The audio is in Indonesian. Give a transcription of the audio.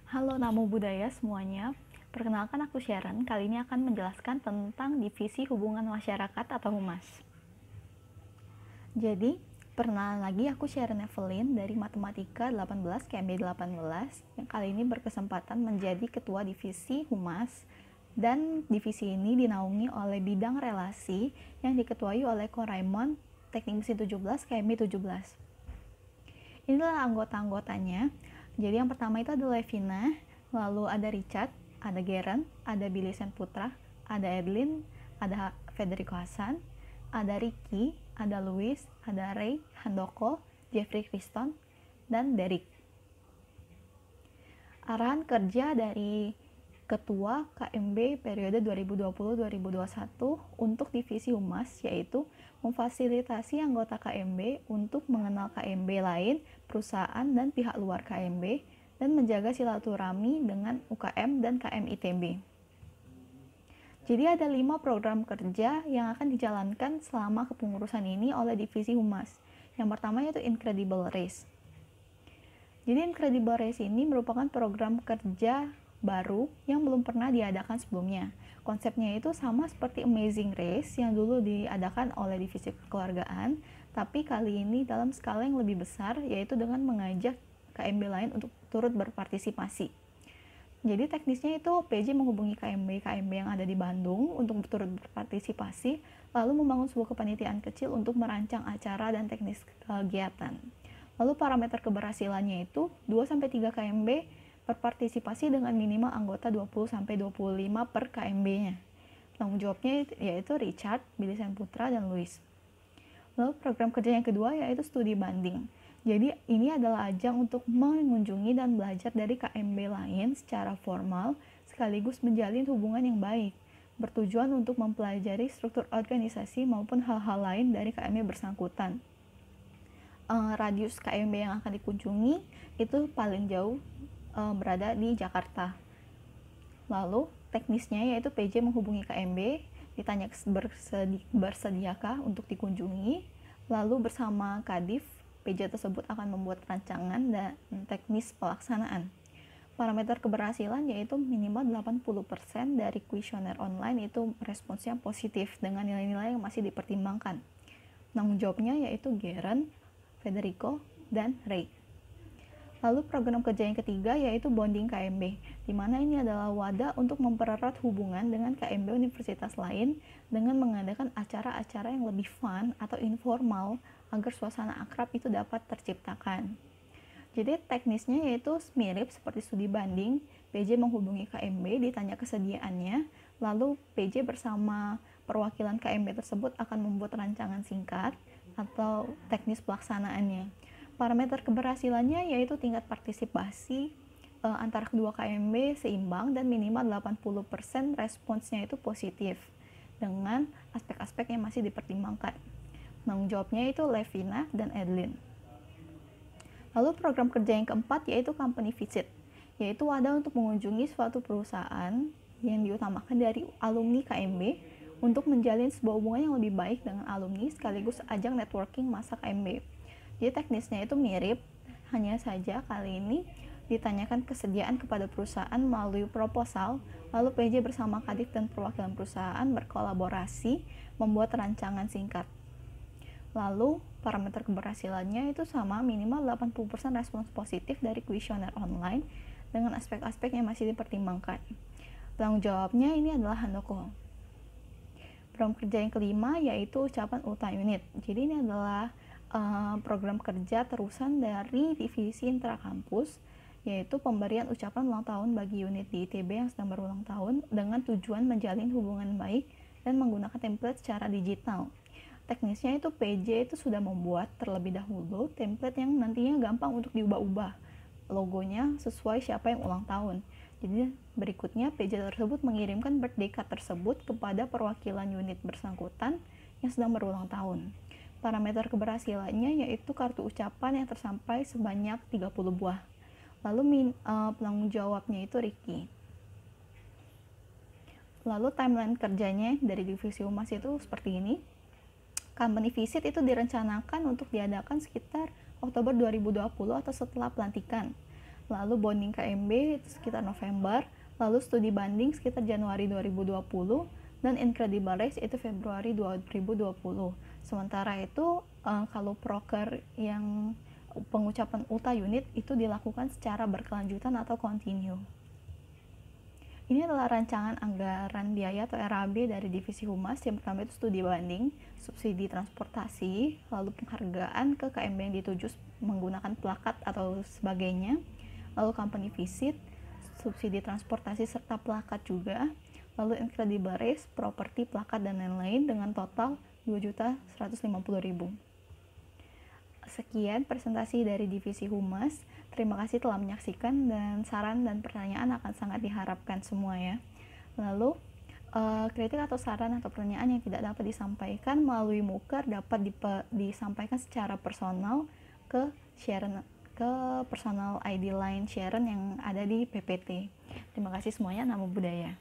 Halo Namo Buddhaya semuanya. Perkenalkan aku Sharon. Kali ini akan menjelaskan tentang Divisi Hubungan Masyarakat atau Humas. Jadi, perkenalan lagi aku Sharon Evelyn dari Matematika 18 KMB 18 yang kali ini berkesempatan menjadi Ketua Divisi Humas, dan divisi ini dinaungi oleh bidang relasi yang diketuai oleh Ko Raymond Teknik Mesin 17 KMB 17. Inilah anggota-anggotanya. Jadi yang pertama itu ada Levina, lalu ada Richard, ada Geren, ada Billy Sen Putra, ada Edlin, ada Federico Hasan, ada Ricky, ada Louis, ada Ray, Handoko, Jeffrey Kriston, dan Derek. Arahan kerja dari Ketua KMB periode 2020-2021 untuk Divisi Humas yaitu memfasilitasi anggota KMB untuk mengenal KMB lain, perusahaan dan pihak luar KMB, dan menjaga silaturahmi dengan UKM dan KM ITB. Jadi ada 5 program kerja yang akan dijalankan selama kepengurusan ini oleh Divisi Humas. Yang pertama yaitu Incredible Race. Jadi Incredible Race ini merupakan program kerja baru yang belum pernah diadakan sebelumnya. Konsepnya itu sama seperti Amazing Race yang dulu diadakan oleh divisi kekeluargaan, tapi kali ini dalam skala yang lebih besar, yaitu dengan mengajak KMB lain untuk turut berpartisipasi. Jadi teknisnya itu PJ menghubungi KMB yang ada di Bandung untuk turut berpartisipasi, lalu membangun sebuah kepanitiaan kecil untuk merancang acara dan teknis kegiatan. Lalu parameter keberhasilannya itu 2-3 KMB berpartisipasi dengan minimal anggota 20-25 per KMB-nya. Tanggung jawabnya yaitu Richard, Billy Sen Putra, dan Louis. Lalu program kerja yang kedua yaitu studi banding. Jadi ini adalah ajang untuk mengunjungi dan belajar dari KMB lain secara formal sekaligus menjalin hubungan yang baik, bertujuan untuk mempelajari struktur organisasi maupun hal-hal lain dari KMB bersangkutan. Radius KMB yang akan dikunjungi itu paling jauh berada di Jakarta. Lalu teknisnya yaitu PJ menghubungi KMB, ditanya bersediakah untuk dikunjungi, lalu bersama Kadif, PJ tersebut akan membuat rancangan dan teknis pelaksanaan. Parameter keberhasilan yaitu minimal 80% dari kuesioner online itu responsnya positif dengan nilai-nilai yang masih dipertimbangkan. Tanggung jawabnya yaitu Geren, Federico, dan Ray. Lalu program kerja yang ketiga yaitu bonding KMB, di mana ini adalah wadah untuk mempererat hubungan dengan KMB universitas lain dengan mengadakan acara-acara yang lebih fun atau informal agar suasana akrab itu dapat terciptakan. Jadi teknisnya yaitu mirip seperti studi banding, PJ menghubungi KMB, ditanya kesediaannya, lalu PJ bersama perwakilan KMB tersebut akan membuat rancangan singkat atau teknis pelaksanaannya. Parameter keberhasilannya yaitu tingkat partisipasi antara kedua KMB seimbang dan minimal 80% responsnya itu positif dengan aspek-aspek yang masih dipertimbangkan. Tanggung jawabnya itu Levina dan Edlin. Lalu program kerja yang keempat yaitu company visit, yaitu wadah untuk mengunjungi suatu perusahaan yang diutamakan dari alumni KMB untuk menjalin sebuah hubungan yang lebih baik dengan alumni sekaligus ajang networking masa KMB. Jadi teknisnya itu mirip, hanya saja kali ini ditanyakan kesediaan kepada perusahaan melalui proposal, lalu PJ bersama Kadif dan perwakilan perusahaan berkolaborasi membuat rancangan singkat. Lalu parameter keberhasilannya itu sama, minimal 80% respons positif dari kuesioner online dengan aspek-aspek yang masih dipertimbangkan. Tanggung jawabnya ini adalah Handoko. Program kerja yang kelima yaitu ucapan ulta unit. Jadi ini adalah program kerja terusan dari divisi intrakampus, yaitu pemberian ucapan ulang tahun bagi unit di ITB yang sedang berulang tahun dengan tujuan menjalin hubungan baik dan menggunakan template secara digital. Teknisnya itu PJ itu sudah membuat terlebih dahulu template yang nantinya gampang untuk diubah-ubah logonya sesuai siapa yang ulang tahun. Jadi berikutnya PJ tersebut mengirimkan birthday card tersebut kepada perwakilan unit bersangkutan yang sedang berulang tahun. Parameter keberhasilannya yaitu kartu ucapan yang tersampai sebanyak 30 buah. Lalu penanggung jawabnya itu Ricky. Lalu timeline kerjanya dari divisi humas itu seperti ini. Company visit itu direncanakan untuk diadakan sekitar Oktober 2020 atau setelah pelantikan. lalu bonding KMB itu sekitar November, lalu studi banding sekitar Januari 2020, dan Incredible Race itu Februari 2020. Sementara itu kalau proker yang pengucapan ulta unit itu dilakukan secara berkelanjutan atau continue. Ini adalah rancangan anggaran biaya atau RAB dari Divisi Humas. Yang pertama itu studi banding, subsidi transportasi, lalu penghargaan ke KMB yang dituju menggunakan plakat atau sebagainya, lalu company visit, subsidi transportasi serta plakat juga, lalu Incredible Race, properti, plakat, dan lain-lain dengan total 2.150.000. Sekian presentasi dari Divisi Humas. Terima kasih telah menyaksikan, dan saran dan pertanyaan akan sangat diharapkan semua ya. Lalu kritik atau saran atau pertanyaan yang tidak dapat disampaikan melalui Muker dapat disampaikan secara personal ke Sharon, ke personal ID line Sharon yang ada di PPT. Terima kasih semuanya. Namo Buddhaya.